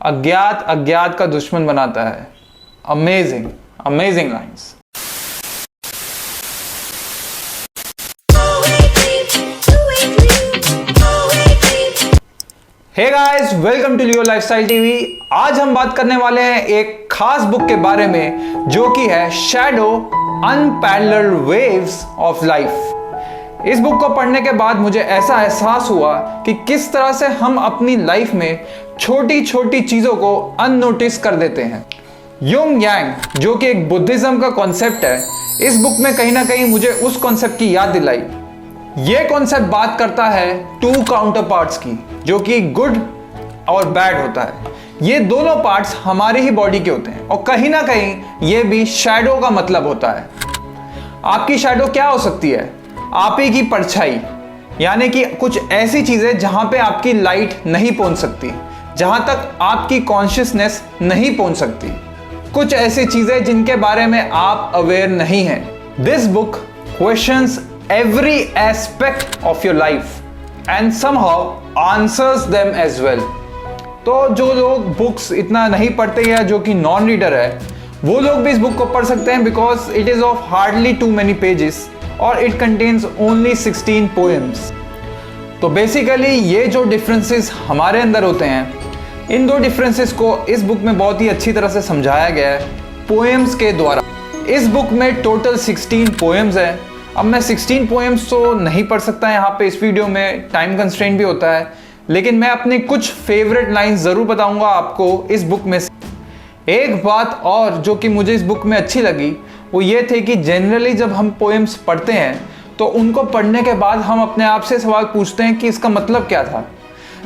अज्ञात अज्ञात का दुश्मन बनाता है। Amazing amazing lines. Hey guys, welcome to Leo lifestyle TV. आज हम बात करने वाले हैं एक खास बुक के बारे में जो कि है shadow unparalleled waves of life. इस बुक को पढ़ने के बाद मुझे ऐसा एहसास हुआ कि किस तरह से हम अपनी लाइफ में छोटी छोटी चीजों को अननोटिस कर देते हैं। युंग यांग जो कि एक बुद्धिज्म का कॉन्सेप्ट है, इस बुक में कहीं ना कहीं मुझे उस कॉन्सेप्ट की याद दिलाई। यह कॉन्सेप्ट बात करता है टू काउंटर पार्ट्स की, जो कि गुड और बैड होता है। ये दोनों पार्ट्स हमारी ही बॉडी के होते हैं और कहीं ना कहीं ये भी शैडो का मतलब होता है। आपकी शैडो क्या हो सकती है? आप ही की परछाई, यानी कि कुछ ऐसी चीजें जहां पे आपकी लाइट नहीं पहुंच सकती, जहां तक आपकी कॉन्शियसनेस नहीं पहुंच सकती, कुछ ऐसी चीजें जिनके बारे में आप अवेयर नहीं हैं। This book questions every aspect of your life and somehow answers them as well। तो जो लोग बुक्स इतना नहीं पढ़ते या जो कि नॉन रीडर है, वो लोग भी इस बुक को पढ़ सकते हैं because it is of hardly too many pages और इट कंटेन्स ओनली 16 पोएम्स। तो बेसिकली ये जो डिफरेंसेस हमारे अंदर होते हैं, इन दो डिफरेंसेस को इस बुक में बहुत ही अच्छी तरह से समझाया गया है पोएम्स के द्वारा। इस बुक में टोटल 16 पोएम्स हैं। अब मैं 16 पोएम्स तो नहीं पढ़ सकता यहाँ पे, इस वीडियो में टाइम कंस्ट्रेंट भी होता है, लेकिन मैं अपनी कुछ फेवरेट लाइंस ज़रूर बताऊंगा आपको इस बुक में से। एक बात और जो कि मुझे इस बुक में अच्छी लगी वो ये थे कि जनरली जब हम पोएम्स पढ़ते हैं तो उनको पढ़ने के बाद हम अपने आप से सवाल पूछते हैं कि इसका मतलब क्या था,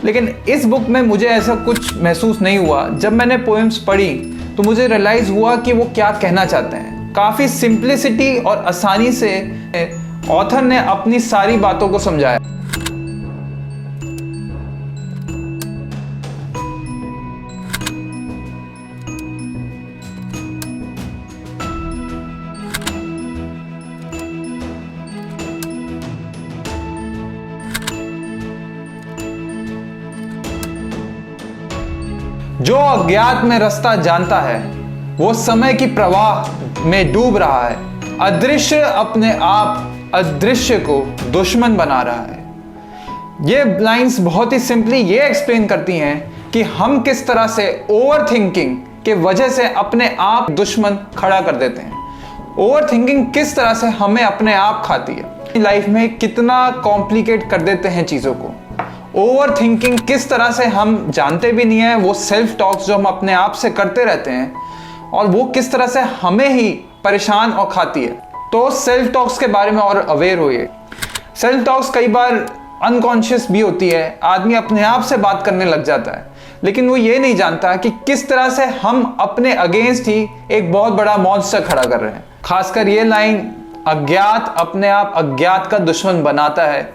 लेकिन इस बुक में मुझे ऐसा कुछ महसूस नहीं हुआ। जब मैंने पोएम्स पढ़ी तो मुझे रियलाइज़ हुआ कि वो क्या कहना चाहते हैं। काफ़ी सिंप्लिसिटी और आसानी से ऑथर ने अपनी सारी बातों को समझाया। जो अज्ञात में रास्ता जानता है वो समय की प्रवाह में डूब रहा है। अदृश्य अपने आप अदृश्य को दुश्मन बना रहा है। ये लाइंस बहुत ही सिंपली ये एक्सप्लेन करती हैं कि हम किस तरह से ओवर थिंकिंग के वजह से अपने आप दुश्मन खड़ा कर देते हैं। ओवर थिंकिंग किस तरह से हमें अपने आप खाती है, लाइफ में कितना कॉम्प्लिकेट कर देते हैं चीज़ों को। ओवर थिंकिंग किस तरह से हम जानते भी नहीं है, वो सेल्फ टॉक्स जो हम अपने आप से करते रहते हैं और वो किस तरह से हमें ही परेशान और खाती है। तो सेल्फ टॉक्स के बारे में और अवेयर होइए। सेल्फ टॉक्स कई बार अनकॉन्शियस भी होती है, आदमी अपने आप से बात करने लग जाता है, लेकिन वो ये नहीं जानता कि किस तरह से हम अपने अगेंस्ट ही एक बहुत बड़ा मॉन्स्टर खड़ा कर रहे हैं। खासकर ये लाइन, अज्ञात अपने आप अज्ञात का दुश्मन बनाता है,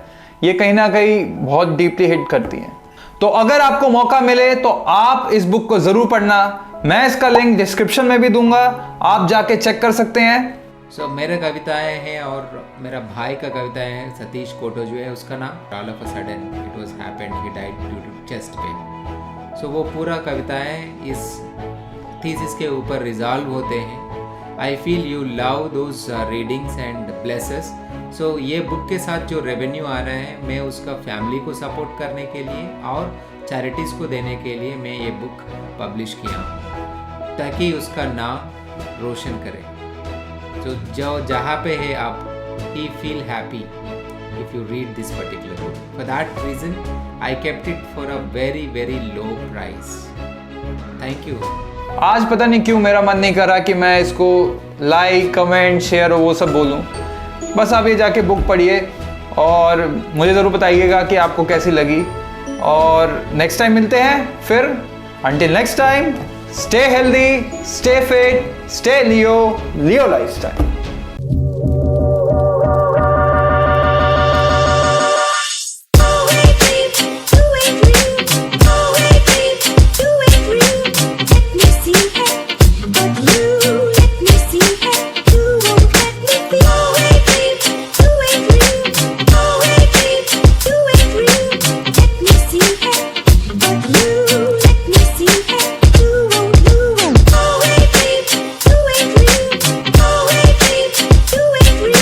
ये कहीं ना कहीं बहुत डीपली हिट करती है। तो अगर आपको मौका मिले तो आप इस बुक को जरूर पढ़ना। मैं इसका लिंक डिस्क्रिप्शन में भी दूंगा, आप जाके चेक कर सकते हैं। मेरे कविताएं हैं और मेरा भाई का कविताएं हैं, सतीश कोटो जो है उसका नाम। All of a sudden it was happened, he died due to chest pain. वो पूरा कविताएं इस थीसिस के ऊपर रिजॉल्व होते हैं। I feel you love those readings and blesses. ये बुक के साथ जो रेवेन्यू आ रहा है, मैं उसका फैमिली को सपोर्ट करने के लिए और चैरिटीज़ को देने के लिए मैं ये बुक पब्लिश किया हूँ, ताकि उसका नाम रोशन करे। जो जहाँ पे है आप ही feel happy if you read this particular book. For that reason I kept it for a very very low price. Thank you. आज पता नहीं क्यों मेरा मन नहीं कर रहा कि मैं इसको लाइक कमेंट शेयर और वो सब बोलूं। बस आप ये जाके बुक पढ़िए और मुझे ज़रूर बताइएगा कि आपको कैसी लगी। और नेक्स्ट टाइम मिलते हैं फिर। Until next time, stay healthy, stay fit, stay Leo lifestyle.